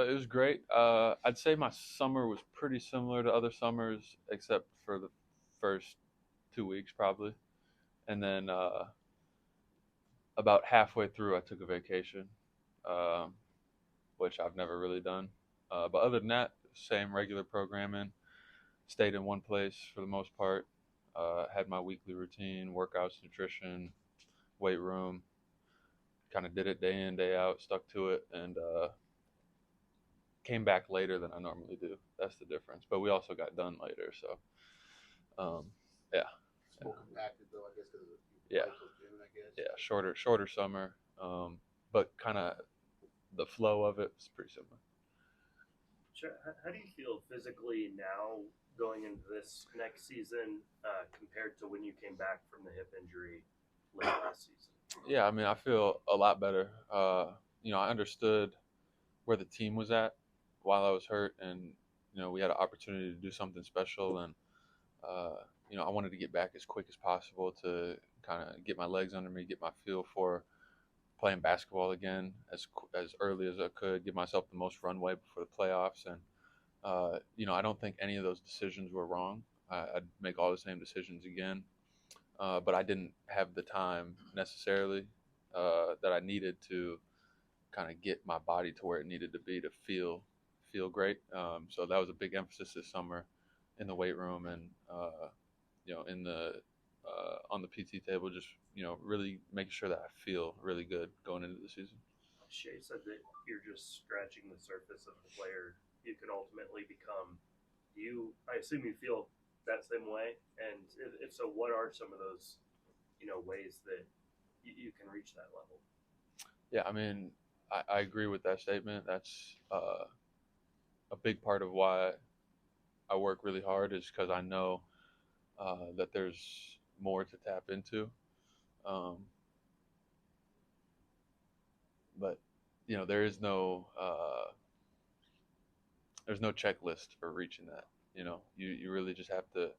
It was great. I'd say my summer was pretty similar to other summers, except for the first 2 weeks, probably. And then about halfway through, I took a vacation, um, which I've never really done. But other than that, same regular programming. Stayed in one place for the most part. Had my weekly routine, workouts, nutrition, weight room. Kind of did it day in, day out, stuck to it, and came back later than I normally do. That's the difference. But we also got done later, so yeah, It's more compacted though, I guess, because you yeah, play till June, I guess. yeah. Shorter summer, but kind of the flow of it was pretty similar. Sure. How do you feel physically now going into this next season compared to when you came back from the hip injury late last season? Yeah, I mean, I feel a lot better. I understood where the team was at while I was hurt, and we had an opportunity to do something special, and uh, I wanted to get back as quick as possible to kind of get my legs under me, get my feel for playing basketball again as early as I could, give myself the most runway before the playoffs, and I don't think any of those decisions were wrong. I'd make all the same decisions again, but I didn't have the time necessarily that I needed to kind of get my body to where it needed to be to feel great. So that was a big emphasis this summer in the weight room and in the on the PT table, just really making sure that I feel really good going into the season. Shay said that you're just scratching the surface of the player you can ultimately become. I assume you feel that same way, and if so, what are some of those ways that you can reach that level? Yeah, I mean, I agree with that statement. That's a big part of why I work really hard is because I know that there's more to tap into. Um, but there's no checklist for reaching that. You really just have to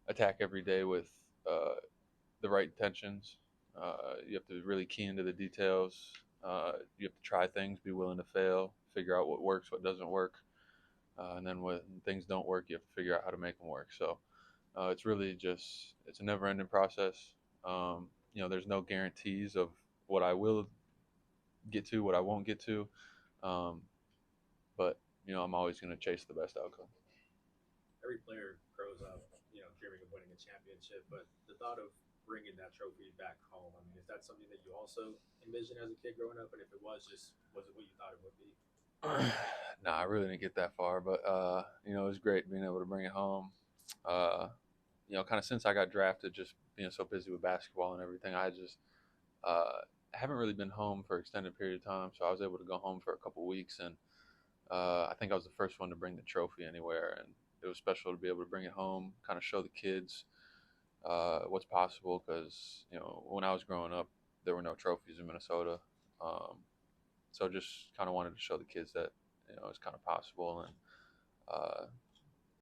attack every day with uh, the right intentions. You have to really key into the details. You have to try things, be willing to fail, figure out what works, what doesn't work, and then when things don't work, you have to figure out how to make them work. So it's a never-ending process. There's no guarantees of what I will get to, what I won't get to, um, but I'm always going to chase the best outcome. Every player grows up, dreaming of winning a championship, but the thought of bringing that trophy back home, I mean, is that something that you also envisioned as a kid growing up? And if it was it what you thought it would be? No, I really didn't get that far, but it was great being able to bring it home. Uh, kind of since I got drafted, just being so busy with basketball and everything, uh, haven't really been home for an extended period of time. So I was able to go home for a couple weeks, and I think I was the first one to bring the trophy anywhere, and it was special to be able to bring it home, kind of show the kids what's possible. Because when I was growing up, there were no trophies in Minnesota, so just kind of wanted to show the kids that it's kind of possible, and